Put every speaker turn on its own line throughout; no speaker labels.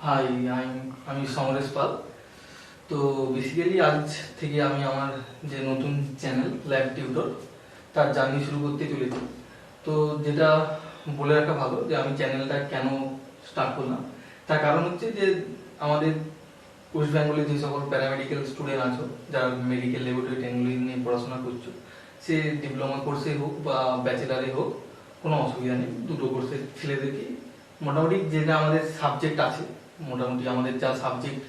High, আমি সমরেশ পাল। তো basically আজ থেকে আমি আমার যে নতুন চ্যানেল ল্যাব টিউটর তার জার্নি শুরু করতে চলেছি। তো যেটা বলে রাখা ভালো যে আমি চ্যানেলটা কেন স্টার্ট করলাম, তার কারণ হচ্ছে যে আমাদের ওয়েস্ট বেঙ্গলে যে সকল প্যারামেডিক্যাল স্টুডেন্ট আছো যারা মেডিকেল ল্যাবরেটরি টেকনোলজি নিয়ে পড়াশোনা করছো, সে ডিপ্লোমা কোর্সে হোক বা ব্যাচেলারে হোক, কোনো অসুবিধা নেই। দুটো কোর্সের ছেলেদেরকে মোটামুটি যেটা আমাদের সাবজেক্ট আছে, মোটামুটি আমাদের যা সাবজেক্ট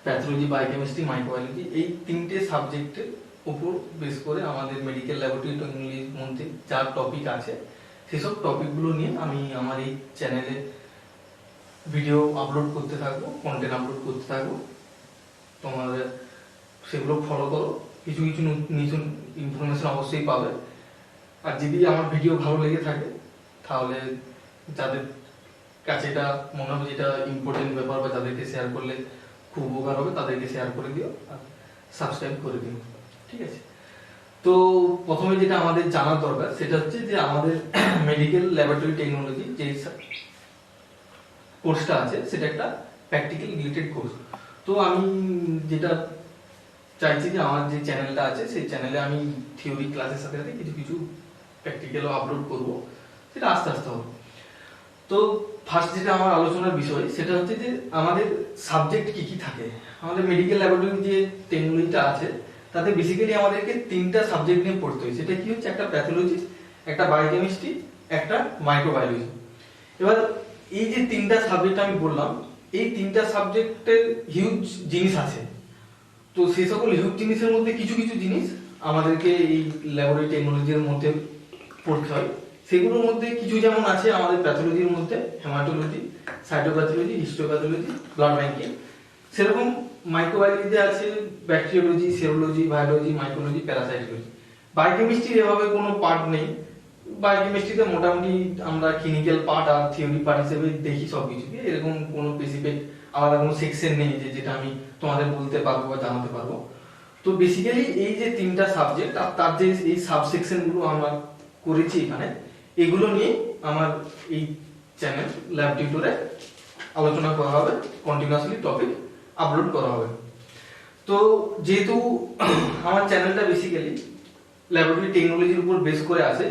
প্যাথোলজি, বায়োকেমিস্ট্রি, মাইক্রোবায়োলজি, এই তিনটে সাবজেক্টের উপর বেস করে আমাদের মেডিকেল ল্যাবরেটরি টেকনোলজির মধ্যে যা টপিক আছে সেসব টপিকগুলো নিয়ে আমি আমার এই চ্যানেলে ভিডিও আপলোড করতে থাকবো, কন্টেন্ট আপলোড করতে থাকবো। তোমাদের সেগুলো ফলো করো, কিছু কিছু নতুন ইনফরমেশন অবশ্যই পাবে। আর যদি আমার ভিডিও ভালো লেগে থাকে তাহলে যাদের কাছে এটা মনে হবে যেটা ইম্পর্টেন্ট ব্যাপার বা যাদেরকে শেয়ার করলে খুব উপকার হবে তাদেরকে শেয়ার করে দিও আর সাবস্ক্রাইব করে দিও, ঠিক আছে? তো প্রথমে যেটা আমাদের জানার দরকার সেটা হচ্ছে যে আমাদের মেডিকেল ল্যাবরেটরি টেকনোলজি যে কোর্সটা আছে সেটা একটা প্র্যাকটিক্যাল রিলেটেড কোর্স। তো আমি যেটা চাইছি যে আমার যে চ্যানেলটা আছে সেই চ্যানেলে আমি থিওরি ক্লাসের সাথে সাথে কিছু কিছু প্র্যাকটিক্যালও আপলোড করব, সেটা আস্তে আস্তে হবে। তো ফার্স্ট যেটা আমার আলোচনার বিষয় সেটা হচ্ছে যে আমাদের সাবজেক্ট কি কি থাকে। আমাদের মেডিকেল ল্যাবরেটরি যে টেকনোলজিটা আছে তাতে বেসিক্যালি আমাদেরকে তিনটা সাবজেক্ট নিয়ে পড়তে হয়। সেটা কি হচ্ছে, একটা প্যাথোলজি, একটা বায়োকেমিস্ট্রি, একটা মাইক্রোবায়োলজি। এবার এই যে তিনটা সাবজেক্ট আমি বললাম, এই তিনটা সাবজেক্টের হিউজ জিনিস আছে। তো সেই সকল হিউজ জিনিসের মধ্যে কিছু কিছু জিনিস আমাদেরকে এই ল্যাবরেটরি টেকনোলজির মধ্যে পড়তে হয়। সেগুলোর মধ্যে কিছু যেমন আছে আমাদের প্যাথোলজির মধ্যে হেমাটোলজি, সাইটোপ্যাথোলজি, হিস্টোপ্যাথোলজি, ব্লাড ব্যাংকিং, সেরকম মাইক্রোবায়োলজিতে আছে ব্যাকটেরিওলজি, সেরোলজি, ভাইরোলজি, মাইক্রোলজি, প্যারাসাইটোলজি। বায়োকেমিস্ট্রির এভাবে কোনো পার্ট নেই। বায়োকেমিস্ট্রিতে মোটামুটি আমরা ক্লিনিক্যাল পার্ট আর থিওরি পার্ট হিসেবে দেখি সবকিছুকে, এরকম কোনো স্পেসিফিক আলাদা কোনো সেকশন নেই যে যেটা আমি তোমাদের বলতে পারবো বা জানাতে পারবো। তো বেসিক্যালি এই যে তিনটা সাবজেক্ট আর তার যে এই সাবসেকশনগুলো আমরা করেছি এখানে, এগুলো নিয়ে আমার এই চ্যানেল ল্যাব টিউটরে আলোচনা করা হবে, কন্টিনিউয়াসলি টপিক আপলোড করা হবে। তো যেহেতু আমার চ্যানেলটা বেসিক্যালি ল্যাবরেটরি টেকনোলজির উপর বেস করে আছে,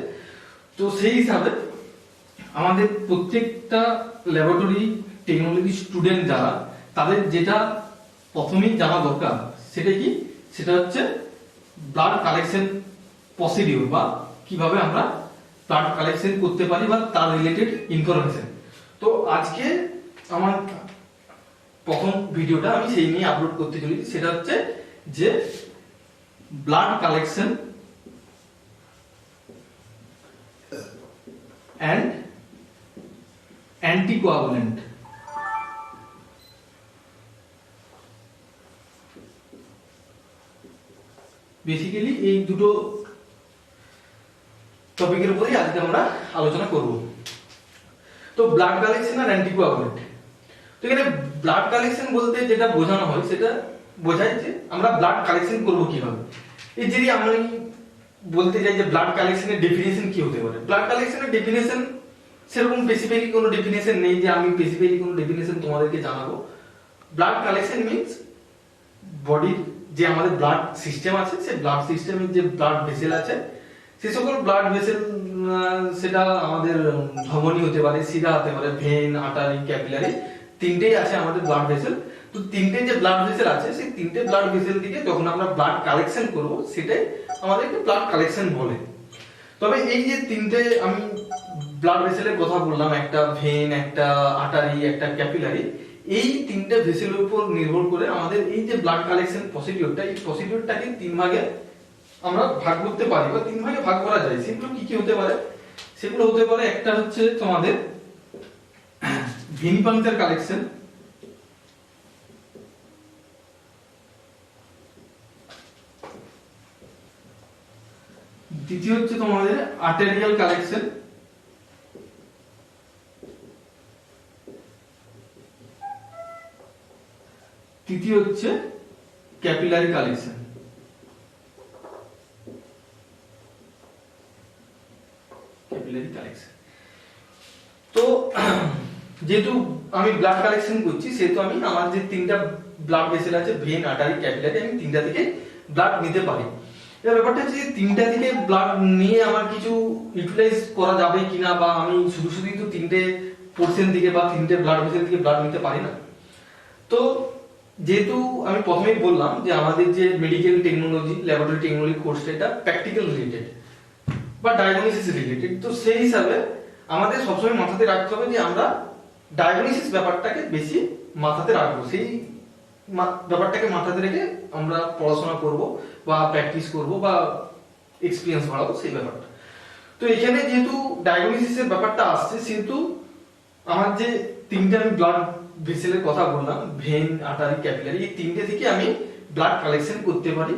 তো সেই হিসাবে আমাদের প্রত্যেকটা ল্যাবরেটরি টেকনোলজি স্টুডেন্ট যারা, তাদের যেটা প্রথমেই জানা দরকার সেটা কি, সেটা হচ্ছে ব্লাড কালেকশন প্রসিডিউর বা কিভাবে আমরা ব্লাড কালেকশন করতে পারি বা তার রিলেটেড ইনফরমেশন। তো আজকে আমার প্রথম ভিডিওটা আমি সেই নিয়ে আপলোড করতে চলেছি, সেটা হচ্ছে যে blood collection and anticoagulant. Basically এই দুটো টপিকের উপরেই আজকে আমরা আলোচনা করব। তো ব্লাড কালেকশন আর অ্যান্টিকোয়াগুলেন্ট, তো এখানে ব্লাড কালেকশন বলতে যেটা বোঝানো হয় সেটা বোঝায় যে আমরা ব্লাড কালেকশন করব কিভাবে। এই যদি আমরা বলতে যাই যে ব্লাড কালেকশনের ডেফিনেশন কি হতে পারে, ব্লাড কালেকশনের ডেফিনেশন সেরকম স্পেসিফিক কোনো ডেফিনেশন নেই যে আমি স্পেসিফিক কোনো ডেফিনেশন তোমাদেরকে জানাবো। ব্লাড কালেকশন মিন্স বডির যে আমাদের ব্লাড সিস্টেম আছে, সেই ব্লাড সিস্টেমের যে ব্লাড ভেসেল আছে, সে সকল ব্লাড ভেসেল, সেটা আমাদের ধমনী হতে পারে, শিরা হতে পারে, ভেন, আর্টারি, ক্যাপিলারি, তিনটেই আছে আমাদের ব্লাড ভেসেল। তো তিনটে যে ব্লাড ভেসেল আছে সেই তিনটে ব্লাড ভেসেল থেকে যখন আমরা ব্লাড কালেকশন করব সেটাই আমাদেরকে ব্লাড কালেকশন বলে। তবে এই যে তিনটে আমি ব্লাড ভেসেলের কথা বললাম, একটা ভেন, একটা আর্টারি, একটা ক্যাপিলারি, এই তিনটে ভেসেলের উপর নির্ভর করে আমাদের এই যে ব্লাড কালেকশন প্রসিডিউরটা, এই প্রসিডিউরটাকে তিন ভাগে আমরা ভাগ করতে পারি বা তিন ভাগে ভাগ করা যায়। সেগুলো কি কি হতে পারে, সেগুলো হতে পারে একটা হচ্ছে তোমাদের ভেনিপাংচার কালেকশন, দ্বিতীয় হচ্ছে তোমাদের আর্টেরিয়াল কালেকশন, তৃতীয় হচ্ছে ক্যাপিলারি কালেকশন। ক্যাপিলারি কালেকশন তো যেহেতু আমি ব্লাড কালেকশন করছি সেহেতু আমি আমার যে তিনটা ব্লাড ভেসেল আছে, ভেন, আর্টারি, ক্যাপিলারি, আমি তিনটা থেকে ব্লাড নিতে পারি। এবার ব্যাপারটা হচ্ছে যে তিনটা থেকে ব্লাড নিয়ে আমার কিছু ইউটিলাইজ করা যাবে কিনা, বা আমি শুধু শুধুই তো তিনটে পোর্শন থেকে বা তিনটে ব্লাড ভেসেল থেকে ব্লাড নিতে পারি না। তো যেহেতু আমি প্রথমেই বললাম যে আমাদের যে মেডিকেল টেকনোলজি, ল্যাবরেটরি টেকনোলজি কোর্সটা এটা প্র্যাকটিক্যাল রিলেটেড বা ডায়াগনোসিস রিলেটেড, তো সেই হিসাবে আমাদের সবসময় মাথাতে রাখতে হবে যে আমরা ডায়াগনোসিস ব্যাপারটাকে বেশি মাথাতে রাখবো। সেই ব্যাপারটাকে মাথাতে রেখে আমরা পড়াশোনা করব বা প্র্যাকটিস করব বা এক্সপিরিয়েন্স বাড়াবো সেই ব্যাপারটা। তো এখানে যেহেতু ডায়াগনোসিসের ব্যাপারটা আসছে, সেহেতু আমার যে তিনটে আমি ব্লাড ভেসেলের কথা বললাম, ভেন, আর্টারি, ক্যাপিলারি, এই তিনটে থেকে আমি ব্লাড কালেকশন করতে পারি।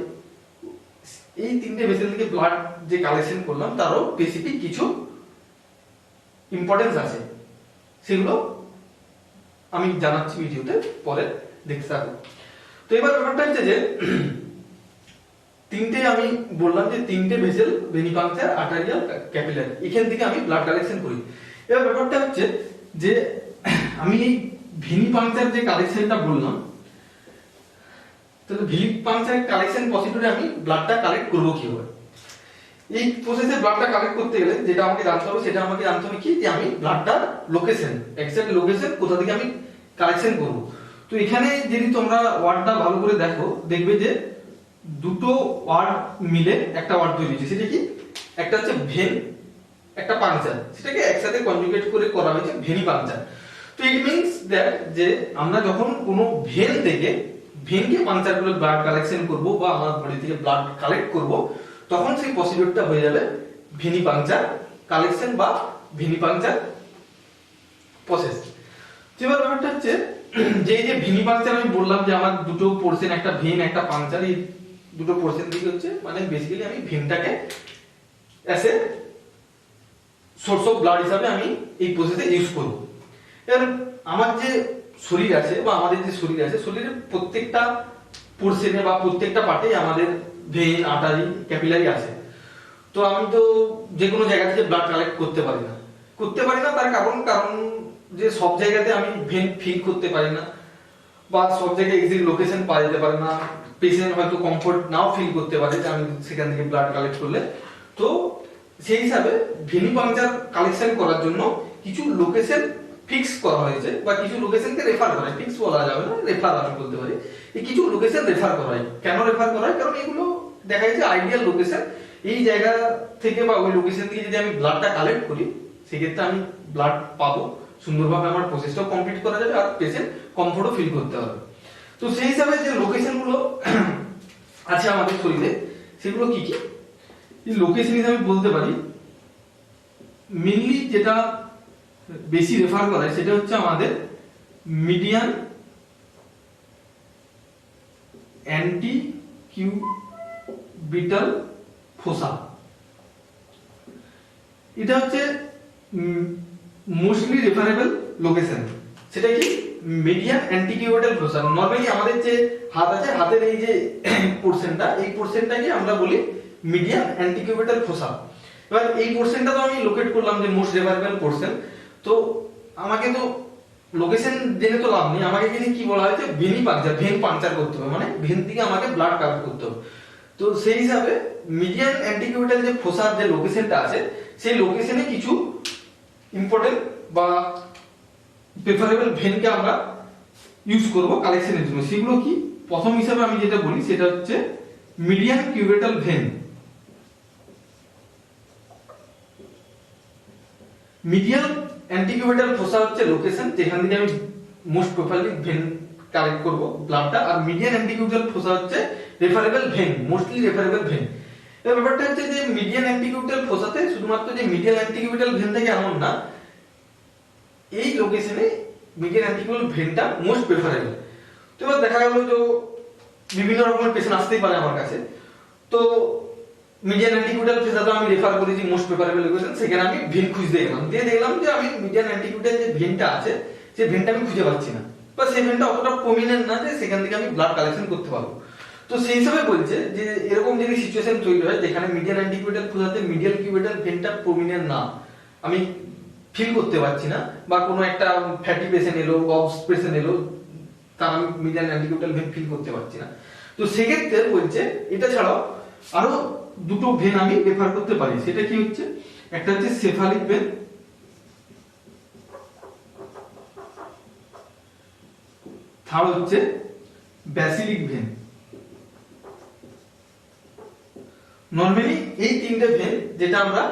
এই তিনটে ভেসেল থেকে ব্লাড যে কালেকশন করলাম তারও স্পেসিফিক কিছু ইম্পর্টেন্স আছে, সেগুলো আমি জানাচ্ছি ভিডিওতে, পরে দেখতে থাকো। তো এবার ব্যাপারটা হচ্ছে যে তিনটে আমি বললাম যে তিনটে ভেসেল, ভেনিপাংচার, আর্টারিয়াল, ক্যাপিলারি, এখান থেকে আমি ব্লাড কালেকশন করি। এবার ব্যাপারটা হচ্ছে যে আমি এই ভেনিপাংচার যে কালেকশনটা বললাম, তাহলে ভেনিপাংচার কালেকশন প্রসিডিউরে আমি ব্লাডটা কালেক্ট করব কিভাবে? এই প্রসেসে ব্লাডটা কালেক্ট করতে গেলে যেটা আমাকে জানতে হবে, সেটা আমাকে জানতে হবে কি, যে আমি ব্লাডটার লোকেশন, এক্সাক্ট লোকেশন কোথা থেকে আমি কালেকশন করব। তো এখানে যদি তোমরা ওয়ার্ডটা ভালো করে দেখো, দেখবে যে দুটো ওয়ার্ড মিলে একটা ওয়ার্ড তৈরি হয়েছে। সেটা কি? একটা হচ্ছে ভেন, একটা পাংচার, সেটাকে একসাথে কনজুগেট করে করা হয়েছে ভেনিপাংচার। তো ইট মিন্স দ্যাট যে আমরা যখন কোনো ভেন থেকে ভেনকে পাংচার করে ব্লাড কালেকশন করব বা আমার বডি থেকে ব্লাড কালেক্ট করব, তখন সেই প্রসিডিউরটা হয়ে যাবে ভেনিপাংচার কালেকশন বা ভেনিপাংচার প্রসেস। এবার ব্যাপারটা হচ্ছে যে এই যে ভেনিপাংচার আমি বললাম যে আমার দুটো পোরশন, একটা ভেন একটা পাংচার, এই দুটো পোরশন থেকে হচ্ছে মানে বেসিক্যালি আমি ভেনটাকে as a source of blood হিসাবে আমি এই প্রসেসে ইউজ করব। এর আমার যে শরীর আছে বা আমাদের যে শরীর আছে, শরীরের প্রত্যেকটা পোরশনে বা প্রত্যেকটা পার্টে আমাদের ভেন, আর্টারি, ক্যাপিলারি আছে। তো আমি তো যে কোনো জায়গা থেকে ব্লাড কালেক্ট করতে পারি না। তার কারণ যে সব জায়গাতে আমি ভেন ফিল করতে পারি না, বা সব জায়গায় এক্সাক্ট লোকেশন পাওয়া যেতে পারে না। পেশেন্ট হয়তো কমফোর্ট নাও ফিল করতে পারে যে আমি সেখান থেকে ব্লাড কালেক্ট করলে। তো সেই হিসাবে ভেনিপাংচার কালেকশন করার জন্য কিছু লোকেশন ফিক্স করা হয়েছে, বা কিছু লোকেশনকে রেফার করা হয়, ফিক্স বলা যাবে না, রেফার আমি বলতে পারি। এই কিছু লোকেশন রেফার করা হয়। কেন রেফার করা হয়? কারণ এগুলো দেখা যাচ্ছে আইডিয়াল লোকেশন। এই জায়গা থেকে বা ওই লোকেশন থেকে যদি আমি ব্লাডটা কালেক্ট করি, সেক্ষেত্রে আমি ব্লাড পাবো, সুন্দরভাবে আমার প্রসেসটাও কমপ্লিট করা যাবে, আর পেশেন্ট কমফোর্টও ফিল করতে হবে। তো সেই হিসাবে যে লোকেশনগুলো আছে আমাদের শরীরে, সেগুলো কি কি? এই লোকেশন হিসাবে বলতে পারি মেইনলি যেটা বেশি রেফার করা হয় সেটা হচ্ছে আমাদের মিডিয়ান অ্যান্টিকিউবিটাল ফোসা। এটা হচ্ছে মোস্টলি রেফারেবল লোকেশন। সেটা কি? মিডিয়ান অ্যান্টিকিউবিটাল ফোসা। নরমালি আমাদের যে হাত আছে, হাতের এই যে পোরশনটা, এই পোরশনটাকে আমরা বলি মিডিয়ান অ্যান্টিকিউবিটাল ফোসা। এবার এই পোরশনটা তো আমি লোকেট করলাম যে মোস্ট রেফারেবল পোরশন। তো আমাকে তো লোকেশন জেনে তো লাভ নেই, আমাকে জেনে কি বলা হয়েছে, ভেনিপাংচার, ভেন পাংচার করতে হবে, মানে ভেন থেকে আমাকে ব্লাড কালেক্ট করতে হবে। তো সেই হিসাবে মিডিয়ান অ্যান্টিকিউবিটাল যে ফোসার যে লোকেশনটা আছে, সেই লোকেশনে কিছু ইম্পর্টেন্ট বা প্রেফারেবল ভেনকে আমরা ইউজ করব কালেকশনের জন্য। সেগুলো কি? প্রথম হিসাবে আমি যেটা বলি সেটা হচ্ছে মিডিয়ান কিউবিটাল ভেন। মিডিয়াল অ্যান্টিকিউবিটাল ফোসা হচ্ছে লোকেশন যেখান থেকে আমি মোস্ট প্রপারলি ভেন কালেক্ট করব ব্লাডটা, আর মিডিয়ান অ্যান্টিকিউবিটাল ফোসা হচ্ছে রেফারেবল ভেন, মোস্টলি রেফারেবল ভেন। এর ব্যাপারটা হচ্ছে যে মিডিয়ান অ্যান্টিকিউবিটাল ফোসাতে শুধুমাত্র যে মিডিয়াল অ্যান্টিকিউবিটাল ভেন থেকে এমন না, এই লোকেশনে মিডিয়ান অ্যান্টিকিউবিটাল ভেনটা মোস্ট প্রেফারেবল। তো এবার দেখা গেল যে বিভিন্ন রকমের পেশেন্ট আসতেই পারে আমার কাছে, তো মিডিয়ান অ্যান্টিকিউবিটাল ফোসাতে আমি রেফার করেছি মোস্ট প্রেফারেবল লোকেশন, সেখানে আমি ভেন খুঁজতে গেলাম, দিয়ে দেখলাম যে আমি মিডিয়ান অ্যান্টিকিউবিটাল যে ভেনটা আছে সেই ভেনটা আমি খুঁজে পাচ্ছি না, বা সেই ভেনটা অতটা প্রমিনেন্ট না যে সেখান থেকে আমি ব্লাড কালেকশন করতে পারবো। তো সেই হিসাবে বলছে যে এরকম যদি সিচুয়েশন তৈরি হয় যেখানে মিডিয়ান অ্যান্টিকিউবিটাল ফোসাতে মিডিয়াল কিউবিটাল ভেনটা প্রমিনেন্ট না, আমি ফিল করতে পারছি না, বা কোনো একটা ফ্যাটি পেশেন্ট এলো, অবস পেশেন্ট এলো, তার আমি মিডিয়ান অ্যান্টিকিউটাল ভেন ফিল করতে পারছি না। তো সেক্ষেত্রে বলছে এটা ছাড়াও আরো দুটো ভেন আমি রেফার করতে পারি। সেটা কি হচ্ছে, একটা হচ্ছে সেফালিক ভেন, থার্ড হচ্ছে ব্যাসিলিক ভেন। নরমালি এই তিনটে ভেন যেটা আমরা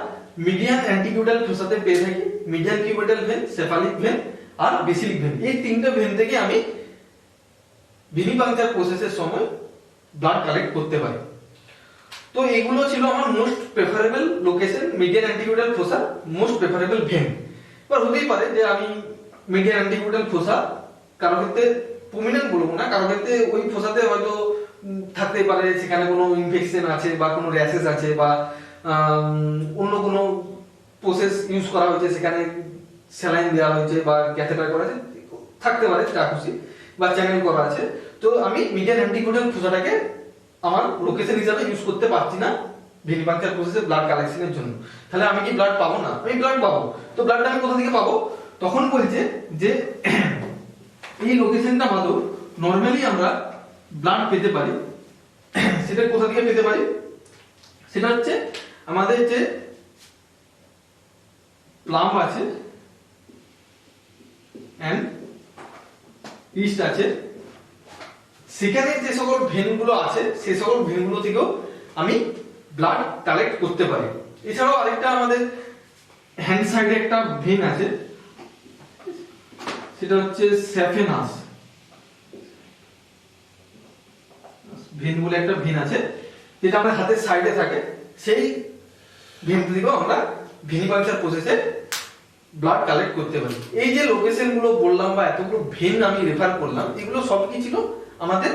মিডিয়ান অ্যান্টিকিউটাল ফোসাতে পেয়ে থাকি, median cubital vein, cephalic vein আর বেসিলিক ভেন, এই তিনটে ভেন থেকে আমি ভিনিপাংচার প্রসেসের সময় ব্লাড কালেক্ট করতে পারি। তো এগুলো ছিল আমার most preferable location, median antecubital fossa most preferable vein. এবার হতেই পারে যে আমি মিডিয়ান অ্যান্টিকিউটাল ফোসা কারো ক্ষেত্রে প্রমিনেন্ট বলবো না, কারো ক্ষেত্রে ওই ফোসাতে হয়তো থাকতে পারে সেখানে কোনো ইনফেকশন আছে বা কোনো র্যাশেস আছে বা অন্য কোনো প্রসেস ইউজ করা হয়েছে, সেখানে স্যালাইন দেওয়া হয়েছে বা ক্যাথেটার করা আছে, থাকতে পারে যা খুশি, বা চ্যানেল করা আছে। তো আমি মিডিয়ান অ্যান্টিকিউটাল ফোসাটাকে আমার লোকেশন হিসাবে ইউজ করতে পারছি না ভিনিপাংচার প্রসেসে ব্লাড কালেকশনের জন্য। তাহলে আমি কি ব্লাড পাবো না? আমি ব্লাড পাবো। তো ব্লাডটা আমি কোথা থেকে পাবো? তখন বলছে যে এই লোকেশনটা বাদেও নরমালি আমরা ব্লাড পেতে পারি। সেটা কোথা থেকে পেতে পারি? সেটা হচ্ছে আমাদের যে প্লাম আছে এন্ড ইস্ট আছে, সেখানে যে সকল ভেনগুলো আছে সেই সকল ভেনগুলো থেকেও আমি ব্লাড কালেক্ট করতে পারি। এছাড়াও আরেকটা আমাদের হ্যান্ড সাইডে একটা ভেন আছে, সেটা হচ্ছে স্যাফেনাস ভেন বলে একটা ভেন আছে, যেটা আমাদের হাতের সাইডে থাকে। সেই ভেন থেকেও আমরা ভিনিপাংচার প্রসেসে ব্লাড কালেক্ট করতে পারি। এই যে লোকেশন গুলো বললাম বা এতগুলো ভেন আমি রেফার করলাম, এগুলো সব কি ছিল আমাদের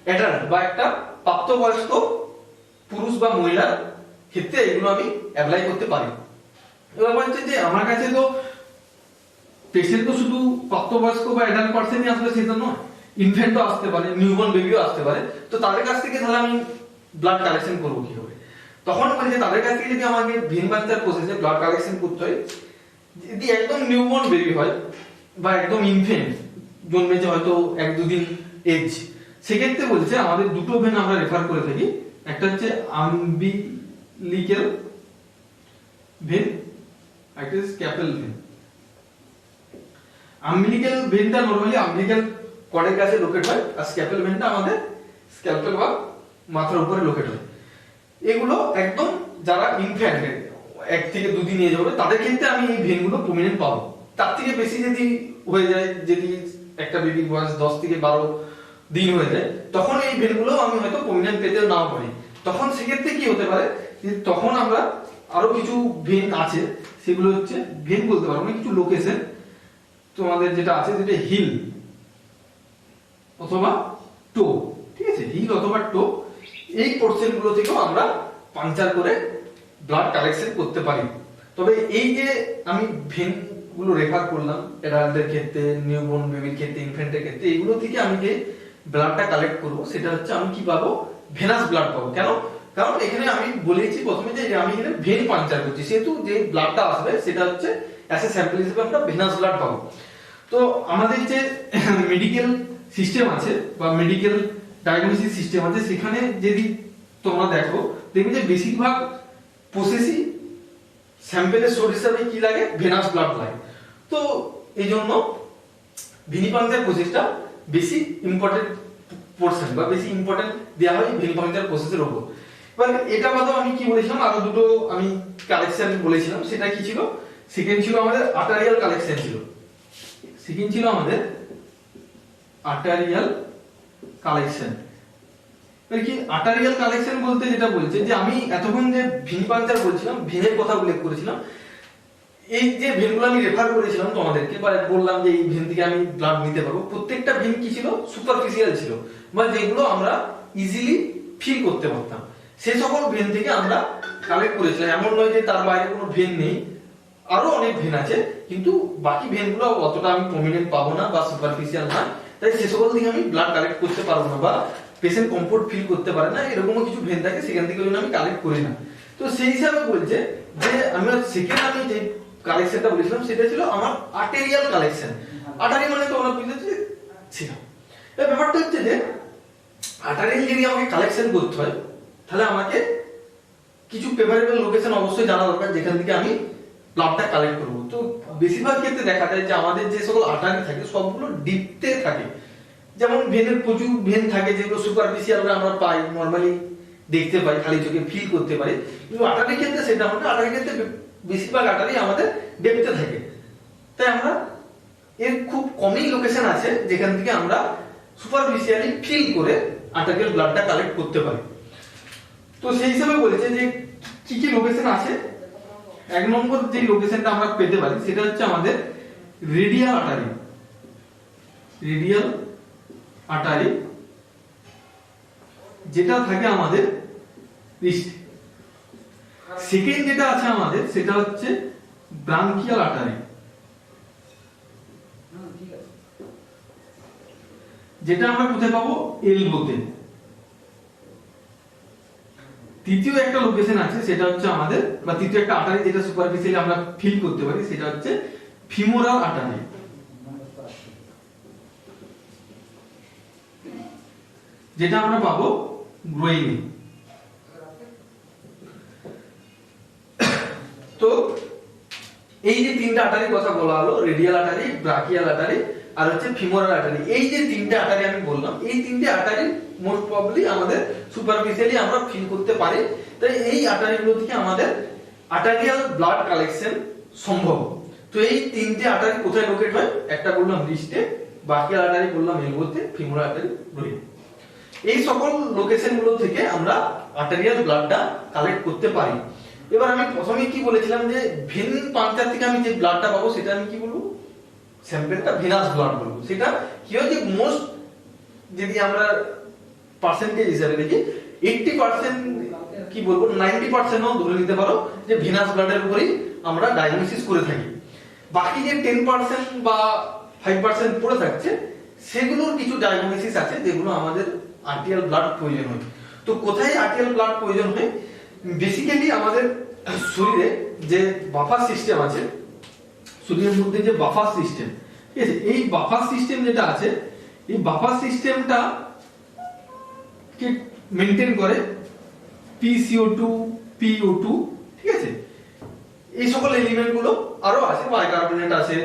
অ্যাডাল্ট বা একটা প্রাপ্তবয়স্ক পুরুষ বা মহিলার ক্ষেত্রে এগুলো আমি অ্যাপ্লাই করতে পারি। এবার বলছে যে আমার কাছে তো পেশেন্ট তো শুধু প্রাপ্তবয়স্ক বা অ্যাডাল্ট পার্সনই আসবে সেটা নয়, ইনফ্যান্টও আসতে পারে, নিউবর্ন বেবিও আসতে পারে। তো তাদের কাছ থেকে তাহলে আমি ব্লাড কালেকশন করবো কি হবে? তখন বলছে তাদের কাছ থেকে যদি আমাকে ভিনিপাংচার প্রসেসে ব্লাড কালেকশন করতে হয়, যদি একদম নিউবর্ন বেবি হয় বা একদম ইনফ্যান্ট জন্মেছে হয়তো 1-2 দিন এজ, সেক্ষেত্রে বলছে আমাদের দুটো ভেন আমরা রেফার করে থাকি। একটা হচ্ছে আম্বিলিক্যাল ভেন, একটা স্ক্যাপেল ভেন। আম্বিলিক্যাল ভেনটা নরমালি আম্বিলিক্যাল কর্ডের কাছে লোকেট হয়, আর স্ক্যাপেল ভেনটা আমাদের স্ক্যালপেল বা মাথার উপরে লোকেট হয়। এগুলো একদম যারা ইনফ্যান্ট 1 থেকে 2 দিন এজ হবে তাদের ক্ষেত্রে আমি এই ভেনগুলো প্রমিনেন্ট পাবো। তার থেকে বেশি যদি হয়ে যায়, যদি একটা বেবির বয়স 10 থেকে 12 দিন হয়ে যায়, তখন এই ভেনগুলো আমি হয়তো প্রমিনেন্ট পেতে নাও পারি। তখন সেক্ষেত্রে কি হতে পারে, তখন আমরা আরো কিছু ভেন আছে, সেগুলো হচ্ছে ভেন বলতে পারবো না, কিছু লোকেশন তোমাদের যেটা আছে, যেটা হিল অথবা টো, ঠিক আছে, হিল অথবা টো, এই পোর্শন গুলো থেকেও আমরা পাংচার করে ব্লাড কালেকশন করতে পারি। তবে এই যে আমি ভেন গুলো রেফার করলাম অ্যাডাল্টদের ক্ষেত্রে, নিউবর্ন বেবির ক্ষেত্রে, ইনফ্যান্টের ক্ষেত্রে, এগুলো থেকে আমি যে ব্লাডটা কালেক্ট করব সেটা হচ্ছে আমি কি পাবো? ভেনাস ব্লাড পাবো। কেন? কারণ এখানে আমি বলেছি প্রথমে যে আমি এখানে ভেন পাংচার করছি, সেহেতু যে ব্লাডটা আসবে সেটা হচ্ছে অ্যাজ এ স্যাম্পল হিসেবে আমরা ভেনাস ব্লাড পাবো। তো আমাদের যে মেডিকেল সিস্টেম আছে বা মেডিকেল ডায়াগনোসিস সিস্টেম আছে, সেখানে যদি তোমরা দেখো দেখবে যে বেশিরভাগ প্রসেসই স্যাম্পেলের সোর্স হিসাবে কি লাগে? ভেনাস ব্লাড লাগে। তো এই জন্য ভিনিপাংচার প্রসেসটা বেশি ইম্পর্টেন্ট পোর্শন বা বেশি ইম্পর্টেন্ট দেওয়া হয় ভিনিপাংচার প্রসেসের উপর। এবার এটা বাদেও আমি কি বলেছিলাম, আরো দুটো আমি কালেকশন বলেছিলাম। সেটা কি ছিল? সেকেন্ড ছিল আমাদের আর্টারিয়াল কালেকশন ছিল। সেকেন্ড ছিল আমাদের আর্টারিয়াল কালেকশন। কি আর্টারিয়াল কালেকশন বলতে যেটা বলছে যে আমি এতক্ষণ যে ভিনিপাংচার বলছিলাম, ভেনের কথা উল্লেখ করেছিলাম, এই যে ভেনগুলো আমি রেফার করেছিলাম তোমাদেরকে বা বললাম যে এই ভেন থেকে আমি ব্লাড নিতে পারবো, প্রত্যেকটা ভেন কি ছিল? সুপারফিশিয়াল ছিল, বা যেগুলো আমরা ইজিলি ফিল করতে পারতাম। সেই সকল ভেন থেকে আমরা কালেক্ট করেছিলাম। এমন নয় যে তার বাইরে কোনো ভেন নেই, আরো অনেক ভেন আছে, কিন্তু বাকি ভেনগুলো অতটা আমি প্রমিনেন্ট পাবো না বা সুপারফিশিয়াল না, তাই সে সকল থেকে আমি ব্লাড কালেক্ট করতে পারবো না বা পেশেন্ট কমফোর্ট ফিল করতে পারে না, এরকমও কিছু ভেন থাকে, সেখান থেকে আমি কালেক্ট করি না। তো সেই হিসাবে বলছে যে আমি সেকেন্ড আমি যে কালেকশনটা বলেছিলাম সেটা ছিল আমার আর্টেরিয়াল কালেকশন। আর্টারি মানে তোমরা বুঝতে ছিল। এই ব্যাপারটা হচ্ছে যে আর্টারিয়াল যদি আমাকে কালেকশন করতে হয় তাহলে আমাকে কিছু ফেভারেবল লোকেশন অবশ্যই জানা দরকার যেখান থেকে আমি ব্লাডটা কালেক্ট করব। তো বেশিরভাগ ক্ষেত্রে দেখা যায় যে আমাদের যে সকল আর্টারি থাকে সবগুলো ডিপতে থাকে। যেমন ভেনের প্রচুর ভেন থাকে যেগুলো সুপারফিশিয়াল আমরা পাই, নরমালি দেখতে পাই, খালি চোখে ফিল করতে পারি, কিন্তু আর্টারির ক্ষেত্রে সেটা আমাদের আর্টারির ক্ষেত্রে বেশিরভাগ আর্টারি আমাদের ডেপথে থাকে। তাই আমরা এর খুব কমই লোকেশন আছে যেখান থেকে আমরা সুপারফিশিয়ালি ফিল করে আর্টারিয়াল ব্লাডটা কালেক্ট করতে পারি। তো সেই হিসাবে বলেছে যে কি কি লোকেশন আছে। এক নম্বর যে লোকেশনটা আমরা পেতে পারি সেটা হচ্ছে আমাদের রেডিয়াল আর্টারি। রেডিয়াল আর্টারি যেটা থাকে আমাদের রিস্ট। সেকেন্ড যেটা আছে আমাদের সেটা হচ্ছে ব্রাঙ্কিয়াল আর্টারি, যেটা আমরা কোথায় পাবো? এলবোতে। তৃতীয় একটা লোকেশন আছে সেটা হচ্ছে আমাদের, বা তৃতীয় একটা আর্টারি যেটা সুপারফিশিয়ালি আমরা ফিল করতে পারি সেটা হচ্ছে ফিমোরাল আর্টারি, যেটা আমরা পাবো গ্রোইনে। তো এই যে তিনটা আর্টারির কথা বলা হলো, রেডিয়াল আর্টারি, ব্রাকিয়াল আর্টারি আর হচ্ছে ফিমোরাল আর্টারি, এই যে তিনটা আর্টারি আমি বললাম, এই তিনটে আর্টারি মোস্ট প্রবাবলি আমাদের সুপারফিশিয়ালি আমরা ফিল করতে পারি। তাই এই আর্টারিগুলো থেকে আমাদের আর্টারিয়াল ব্লাড কালেকশন সম্ভব। তো এই তিনটে আর্টারি কোথায় লোকেট হয়? একটা বললাম রিস্টে, ব্রাকিয়াল আর্টারি বললাম এলবোতে, ফিমোরাল আর্টারি ব্রেইনে। এই সকল লোকেশন গুলো থেকে আমরা আর্টারিয়াল ব্লাডটা কালেক্ট করতে পারি। এবার আমি প্রথমে কি বলেছিলাম যে ভেন পাংচার থেকে আমি যে ব্লাডটা পাবো সেটা আমি কি বলবো? স্যাম্পলটা ভিনাস ব্লাড বলবো। সেটা কি হয় যে মোস্ট, যদি আমরা পার্সেন্টেজ হিসাবে দেখি 80% কি বলবো 90%ও ধরে নিতে পারো যে ভিনাস ব্লাডের উপরেই আমরা ডায়াগনোসিস করে থাকি। বাকি যে 10% বা 5% পড়ে থাকছে সেগুলোর কিছু ডায়াগনোসিস আছে যেগুলো আমাদের আর্টিরিয়াল ব্লাড প্রয়োজন হয়। তো কোথায় আর্টিরিয়াল ব্লাড প্রয়োজন হয়? বেসিক্যালি আমাদের শরীরে যে বাফার সিস্টেম আছে, শরীরের মধ্যে যে বাফার সিস্টেম, ঠিক আছে, এই বাফার সিস্টেম যেটা আছে, এই বাফার সিস্টেমটা কে মেইনটেইন করে PCO2, PO2, ঠিক আছে, এই সকল এলিমেন্ট গুলো আরো আছে, বাইকার্বনেট আছে,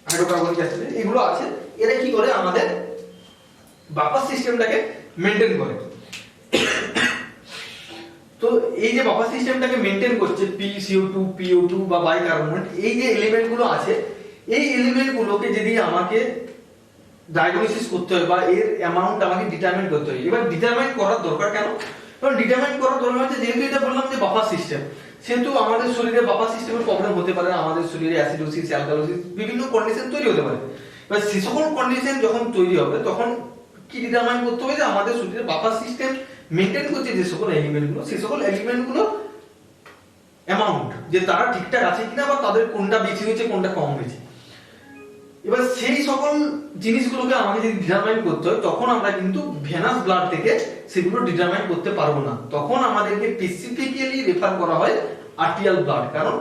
হাইড্রোকার্বনিক অ্যাসিড, এগুলো আছে। এরা কি করে? আমাদের বাফার সিস্টেমটাকে মেইনটেইন করে। তো এই যে বাফার সিস্টেমটাকে মেইনটেইন করছে PCO2, PO2 বা বাইকার্বনেট, এই যে এলিমেন্ট গুলো আছে, এই এলিমেন্ট গুলোকে যদি আমাকে ডায়াগনোসিস করতে হয় বা এর অ্যামাউন্ট আমাকে ডিটারমাইন করতে হয়। এবার ডিটারমাইন করার দরকার কেন? কারণ ডিটারমাইন করার দরকার হচ্ছে যেহেতু এটা বললাম যে বাফার সিস্টেম, সেহেতু আমাদের শরীরে বাফার সিস্টেমের প্রবলেম হতে পারে, আমাদের শরীরে অ্যাসিডোসিস, অ্যালকালোসিস, বিভিন্ন কন্ডিশন তৈরি হতে পারে। এবার সে সকল কন্ডিশন যখন তৈরি হবে তখন কি ডিটারমাইন করতে হবে? যে আমাদের শরীরে বাফার সিস্টেম মেইনটেইন করছে যে সকল এলিমেন্টগুলো, সেই সকল এলিমেন্টগুলো অ্যামাউন্ট, যে তারা ঠিকঠাক আছে কিনা বা তাদের কোনটা বেশি হয়েছে কোনটা কম হয়েছে। এবার সেই সকল জিনিসগুলোকে আমাকে যদি ডিটারমাইন করতে হয় তখন আমরা কিন্তু ভেনাস ব্লাড থেকে সেগুলো ডিটারমাইন করতে পারবো না। তখন আমাদেরকে স্পেসিফিক্যালি রেফার করা হয় আর্টিরিয়াল ব্লাড। কারণ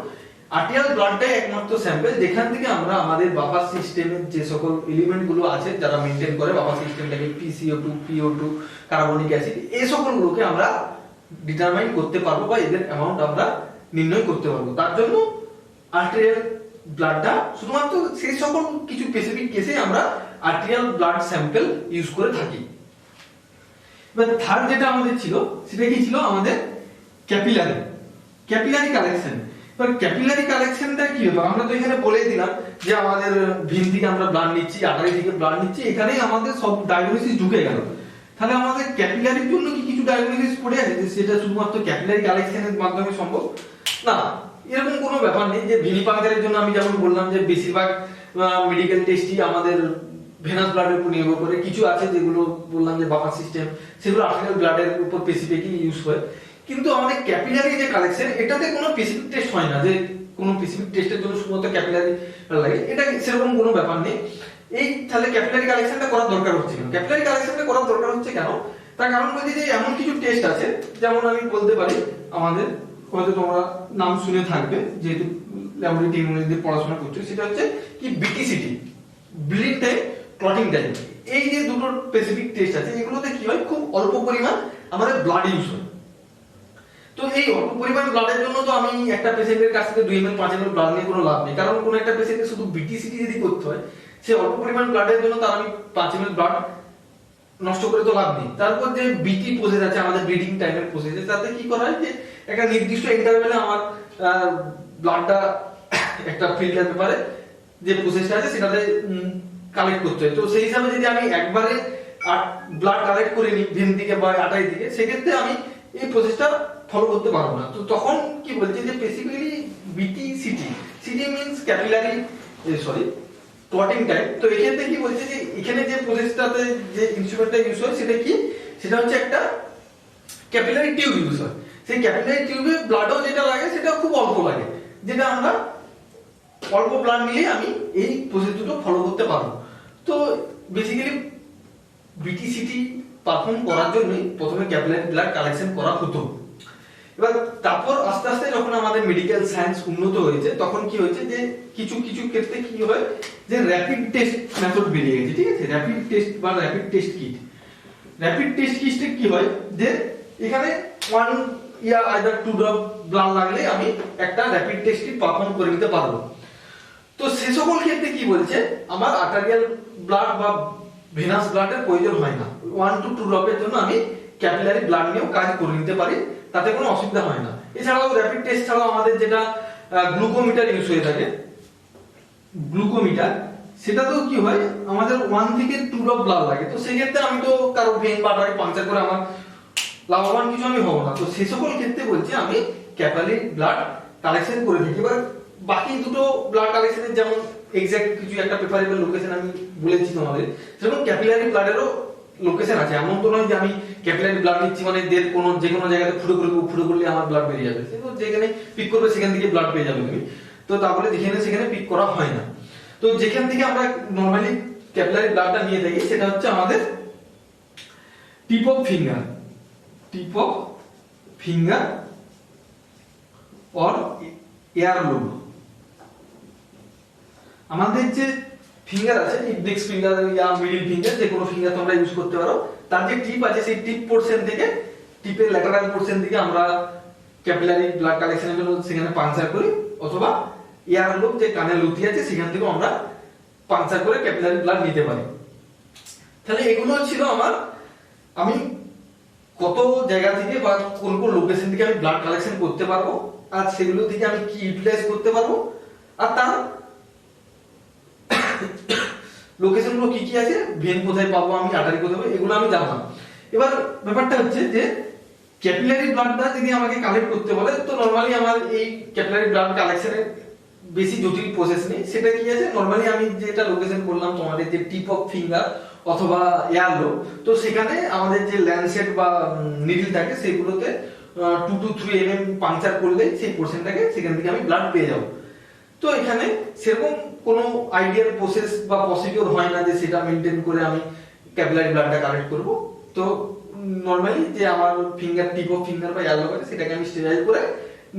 আর্টিরিয়াল ব্লাডটাই একমাত্র স্যাম্পল যেখান থেকে আমরা আমাদের বাফার সিস্টেমের যে সকল এলিমেন্ট গুলো আছে যারা মেইনটেইন করে বাফার সিস্টেমটাকে, PCO2, PO2, কার্বনিক অ্যাসিড, এই সকলগুলোকে আমরা ডিটারমাইন করতে পারবো বা এদের অ্যামাউন্ট আমরা নির্ণয় করতে পারবো। তার জন্য আর্টেরিয়াল ব্লাডটা শুধুমাত্র সেই সকল কিছু স্পেসিফিক কেসে আমরা আর্টেরিয়াল ব্লাড স্যাম্পল ইউজ করে থাকি। এবার থার্ড যেটা আমাদের ছিল সেটা কি ছিল? আমাদের ক্যাপিলারি কালেকশন। এবার ক্যাপিলারি কালেকশনটা কি হবে? আমরা তো এখানে বলে দিলাম যে আমাদের ভেন থেকে আমরা ব্লাড নিচ্ছি, আর্টারি থেকে ব্লাড নিচ্ছি, এখানেই আমাদের সব ডায়াগনোসিস ঢুকে গেল। তাহলে আমাদের ক্যাপিলারির জন্য কি কিছু ডায়াগনোসিস পড়ে আছে সেটা শুধুমাত্র ক্যাপিলারি কালেকশনের মাধ্যমে সম্ভব? না, এরকম কোনো ব্যাপার নেই। যে ভেনি পাংচারের জন্য আমি যেমন বললাম যে বেশিরভাগ মেডিকেল টেস্টই আমাদের ভেনাস ব্লাডের উপর নির্ভর করে। কিছু আছে যেগুলো বললাম যে বাফার সিস্টেম, সেগুলো আর্টেরিয়াল ব্লাডের উপর স্পেসিফিকলি ইউজ হয়। কিন্তু আমাদের ক্যাপিলারি যে কালেকশন, এটাতে কোনো স্পেসিফিক টেস্ট হয় না যে কোনো স্পেসিফিক টেস্টের জন্য শুধুমাত্র ক্যাপিলারি লাগে, এটা সেরকম কোনো ব্যাপার নেই। এই তাহলে ক্যাপিলারি কালেকশনটা করার দরকার হচ্ছে কেন? ক্যাপিলারি কালেকশনটা করার দরকার হচ্ছে কেন? তার কারণ বলছি যে এমন কিছু টেস্ট আছে, যেমন আমি বলতে পারি আমাদের হয়তো তোমরা নাম শুনে থাকবে যেহেতু ল্যাবরেটরি টেকনোলজি পড়াশোনা করছো, সেটা হচ্ছে কি BTCT, bleeding time, clotting time. এই যে দুটো স্পেসিফিক টেস্ট আছে, এগুলোতে কি হয়, খুব অল্প পরিমাণ আমাদের ব্লাড ইউজ হয়। তো এই অল্প পরিমাণ ব্লাডের জন্য তো আমি একটা পেশেন্টের কাছ থেকে 2 ml 5 ml ব্লাড নিয়ে কোনো লাভ নেই, কারণ কোনো একটা পেশেন্টকে শুধু বিটিসিটি যদি করতে হয়, সে অল্প পরিমাণ ব্লাডের জন্য তার আমি 5 ml ব্লাড নষ্ট করে তো লাভ নেই। তারপর যে বিটি প্রসেস আছে আমাদের ব্লিডিং টাইমের প্রসেস, তাতে কি করা হয় যে একটা নির্দিষ্ট ইন্টারভ্যালে আমার ব্লাডটা একটা ফিল্টার পেপারে যে প্রসেসটা আছে সেটাতে কালেক্ট করতে হয়। তো সেই হিসাবে যদি আমি একবারে ব্লাড কালেক্ট করে নিই ভেন থেকে বা আটাই থেকে, সেক্ষেত্রে আমি এই প্রসেসটা ফলো করতে পারবো না। তো তখন কি বলছে যে basically BTCT, city means capillary clotting time. তো এক্ষেত্রে কি বলছে যে এখানে যে প্রসেসটাতে যে ইনস্ট্রুমেন্টটা ইউজ হয় সেটা কি, সেটা হচ্ছে একটা ক্যাপিলারি টিউব ইউজ হয়। সেই ক্যাপিলারি টিউবে ব্লাডও যেটা লাগে সেটা খুব অল্প লাগে, যেটা আমরা অল্প ব্লাড নিলে আমি এই প্রসেস দুটো ফলো করতে পারবো। তো বেসিক্যালি বিটিসিটি পারফর্ম করার জন্যই প্রথমে ক্যাপিলারি ব্লাড কালেকশন করা হতো। এবার তারপর আস্তে আস্তে যখন আমাদের মেডিকেল সায়েন্স উন্নত হয়েছে, তখন কি হয়েছে যে কিছু কিছু ক্ষেত্রে কি হয় যে র্যাপিড টেস্ট মেথড বেরিয়ে গেছে, ঠিক আছে, র্যাপিড টেস্ট বা rapid test kit. Rapid test কিটে কি হয় যে এখানে 1 ইয়া আইদার 2 ড্রপ ব্লাড লাগলে আমি একটা র্যাপিড টেস্ট কিট পারফর্ম করে নিতে পারবো। তো সে সকল ক্ষেত্রে কি বলছে, আমার আর্টারিয়াল ব্লাড বা ভেনাস ব্লাডের প্রয়োজন হয় না, 1 to 2 ড্রপের জন্য আমি ক্যাপিলারি ব্লাড নিয়েও কাজ করে নিতে পারি, তাতে কোনো অসুবিধা হয় না। এছাড়াও র্যাপিড টেস্ট ছাড়াও আমাদের যেটা গ্লুকোমিটার ইউজ হয়ে থাকে, গ্লুকোমিটার, সেটাতেও কি হয় আমাদের 1 থেকে 2 ড্রপ ব্লাড লাগে। তো সেই ক্ষেত্রে আমি তো কারো ভেন বা আর্টারি পাংচার করে আমার লাভবান কিছু আমি হব না। তো সেই সকল ক্ষেত্রে বলছি আমি ক্যাপিলারি ব্লাড কালেকশন করে থাকি। এবার বাকি দুটো ব্লাড কালেকশনের যেমন এক্সাক্ট কিছু একটা প্রেফারেবল লোকেশন আমি বলেছি তোমাদের, যেমন ক্যাপিলারি ব্লাডেরও লোকেশন আছে। এমন তো নয় যে আমি ক্যাপিলারি ব্লাড নিচ্ছি মানে যে কোনো জায়গাতে ফুটো করে ফুটো করলে আমার ব্লাড বেরিয়ে যাবে, যেখানে পিক করবে সেখান থেকে ব্লাড পেয়ে যাবে তুমি। তো তারপরে যেখানে সেখানে পিক করা হয় না। তো যেখান থেকে আমরা নরমালি ক্যাপিলারি ব্লাডটা নিয়ে থাকি সেটা হচ্ছে আমাদের টিপ অফ ফিঙ্গার অর এয়ারলোব। আমাদের যে ফিঙ্গার আছে, ইন্ডেক্স ফিঙ্গার ইয়া মিডল ফিঙ্গার, যে কোনো ফিঙ্গার তোমরা ইউজ করতে পারো, তার যে টিপ আছে সেই টিপ পোরশন থেকে, টিপের ল্যাটারাল পোরশন থেকে আমরা ক্যাপিলারি ব্লাড কালেকশনের জন্য সেখানে পাংচার করি, অথবা এয়ারলোব যে কানের লুতি আছে সেখান থেকে আমরা পাংচার করে ক্যাপিলারি ব্লাড নিতে পারি। তাহলে এগুলো ছিল আমার, আমি কত জায়গা থেকে বা কোন কোন লোকেশন থেকে আমি ব্লাড কালেকশন করতে পারবো, আর সেগুলো থেকে আমি কি ইউটিলাইজ করতে পারবো, আর তার লোকেশন গুলো কি কি আছে, ভেন কোথায় পাবো আমি, আর্টারি কোথায় পাবো, এগুলো আমি জানলাম। এবার ব্যাপারটা হচ্ছে যে ক্যাপিলারি ব্লাডটা যদি আমাকে কালেক্ট করতে বলে, তো নরমালি আমার এই ক্যাপিলারি ব্লাড কালেকশনের বেশি জটিল প্রসেস নেই। সেটা কি আছে, নরমালি আমি যেটা লোকেশন করলাম তোমাদের যে টিপ অফ ফিঙ্গার অথবা এয়ারলোব, তো সেখানে আমাদের যে ল্যান্ডসেট বা নিডল থাকে সেগুলোতে 2 to 3 mm পাংচার করলে সেই পোরশনটাকে সেখান থেকে আমি ব্লাড পেয়ে যাব। তো এখানে সেরকম কোনো আইডিয়াল প্রসেস বা প্রসিডিওর হয় না যে সেটা মেনটেন করে আমি ক্যাপিলারি ব্লাডটা কালেক্ট করব। তো নরমালি যে আমার ফিঙ্গার টিপ অফ ফিঙ্গার বা এয়ারলোব আছে সেটাকে আমি স্টেরাইল করে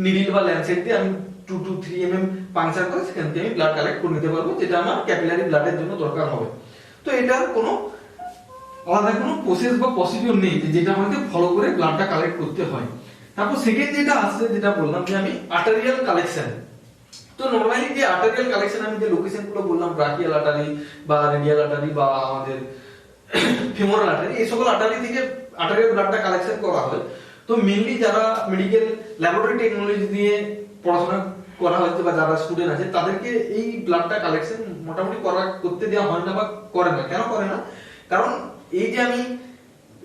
নিডল বা ল্যান্ডসেট দিয়ে আমি 2 to 3 mm পাংচার করে সেখান থেকে আমি ব্লাড কালেক্ট করে নিতে পারবো, যেটা আমার ক্যাপিলারি ব্লাডের জন্য দরকার হবে। তো এটার কোনো আলাদা কোনো প্রসেস বা প্রসিডিওর নেই যেটা আমাকে ফলো করে ব্লাডটা কালেক্ট করতে হয়। তারপর সেকেন্ড যেটা আসছে, যেটা বললাম যে আমি আর্টারিয়াল কালেকশন। তো নরমালি যে আর্টারিয়াল কালেকশন আমি যে লোকেশন গুলো বললাম, ব্রাকিয়াল আর্টারি বা রেডিয়াল আর্টারি বা আমাদের ফিমোরাল আর্টারি, এই সকল আর্টারি থেকে আর্টারিয়াল ব্লাডটা কালেকশন করা হয়। তো মেইনলি যারা মেডিকেল ল্যাবরেটরি টেকনোলজি দিয়ে পড়াশোনা করা হচ্ছে বা যারা স্টুডেন্ট আছে তাদেরকে এই ব্লাডটা কালেকশন মোটামুটি করতে দেওয়া হয় না বা করে না। কেন করে না? কারণ এই যে আমি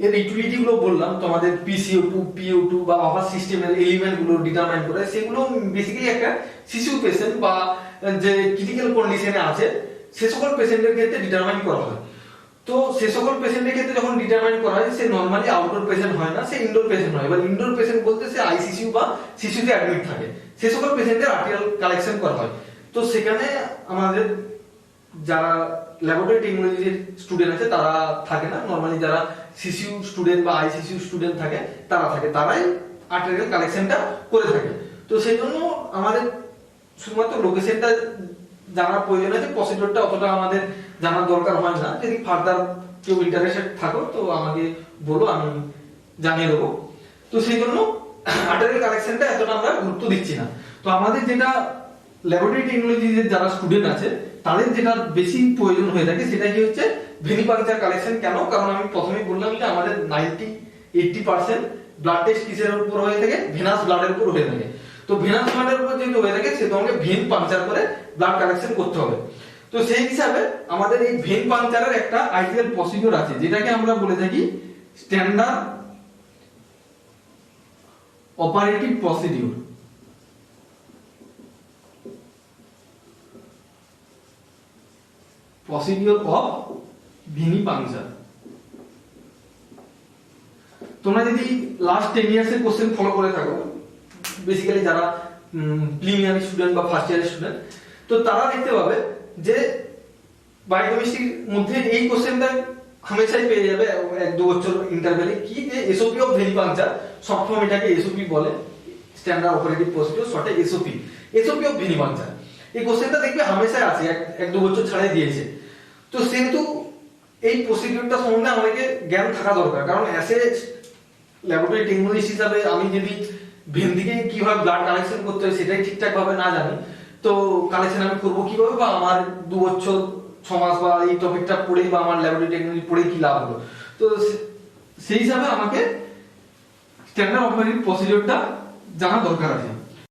এর ইউটিলিটি গুলো বললাম তোমাদের PCO2 PO2 বা আবার সিস্টেমের এলিমেন্ট গুলো ডিটারমাইন করে, সেগুলো বেসিক্যালি একটা শিশু পেশেন্ট বা যে ক্রিটিক্যাল কন্ডিশনে আছে সে সকল পেশেন্টের ক্ষেত্রে ডিটারমাইন করা হয়। তো সে সকল পেশেন্টের ক্ষেত্রে যখন ডিটারমাইন করা হয়, সে নরমালি আউটডোর পেশেন্ট হয় না, সে ইনডোর পেশেন্ট হয়। এবার ইনডোর পেশেন্ট বলতে সে আইসিইউ বা শিশুতে অ্যাডমিট থাকে, সে সকল পেশেন্টের আর্টারিয়াল কালেকশন করা হয়। তো সেখানে আমাদের যারা ল্যাবরেটরি টেকনোলজির স্টুডেন্ট আছে তারা থাকে না, নরমালি যারা সিসিউ স্টুডেন্ট বা আইসিসিউ স্টুডেন্ট থাকে তারা থাকে, তারাই আর্টেরিয়াল কালেকশনটা করে থাকে। তো সেই জন্য আমাদের শুধুমাত্র লোকেশনটা জানার প্রয়োজন আছে, প্রসিডিউরটা অতটা আমাদের জানার দরকার হয় না। যদি ফার্দার কেউ ইন্টারেস্টেড থাকো তো আমাকে বলো, আমি জানিয়ে দেবো। তো সেই জন্য আর্টেরিয়াল কালেকশনটা এতটা আমরা গুরুত্ব দিচ্ছি না। তো আমাদের যেটা ল্যাবরেটরি টেকনোলজির যারা স্টুডেন্ট আছে তাদের যেটা বেশি প্রয়োজন হয়ে থাকে সেটা কি হচ্ছে ভেনিপাংচার কালেকশন। কেন? কারণ আমি প্রথমেই বললাম যে আমাদের 80% ব্লাড টেস্ট কিসের উপর হয়ে থাকে? ভেনাস ব্লাডের উপর হয়ে থাকে। তো ভেনাস ব্লাডের উপর যেহেতু হয়ে থাকে সে তোমাকে ভেন পাংচার করে ব্লাড কালেকশন করতে হবে। তো সেই হিসাবে আমাদের এই ভেন পাংচারের একটা আইডিয়াল প্রসিডিউর আছে যেটাকে আমরা বলে থাকি standard operative procedure. Procedure of venipuncture. তোমরা যদি লাস্ট 10 ইয়ার্স এর কোশ্চেন ফলো করে থাকো, বেসিক্যালি যারা প্রিলিমিনারি স্টুডেন্ট বা ফার্স্ট ইয়ারের স্টুডেন্ট, তো তারা দেখতে পাবে যে বায়োকেমিস্ট্রির মধ্যে এই কোশ্চেনটা হামেশাই পেয়ে যাবে 1-2 বছর ইন্টারভ্যালে, কি যে SOP of venipuncture, short form এটাকে এসওপি বলে, স্ট্যান্ডার্ড অপারেটিভ প্রসিডিউর, শর্টে এসওপি, এসওপি অফ ভেনিপাংচার। এই কোশ্চেনটা দেখবে হামেশাই আছে, 1-2 বছর ছাড়াই দিয়েছে। তো সেহেতু এই প্রসিডিউরটা সম্বন্ধে আমাদেরকে জ্ঞান থাকা দরকার, কারণ অ্যাজ এ ল্যাবরেটরি টেকনোলজিস্ট হিসাবে আমি যদি ভেন থেকে কিভাবে ব্লাড কালেকশন করতে হয় সেটাই ঠিকঠাক ভাবে না জানি, তো কালেকশন আমি করবো কিভাবে, বা আমার 2 বছর 6 মাস বা এই টপিকটা পড়ে বা আমার ল্যাবরেটরি টেকনোলজি পড়ে কি লাভ হলো। তো সেই হিসাবে আমাকে স্ট্যান্ডার্ড অপারেটিভ প্রসিডিউরটা জানা দরকার আছে।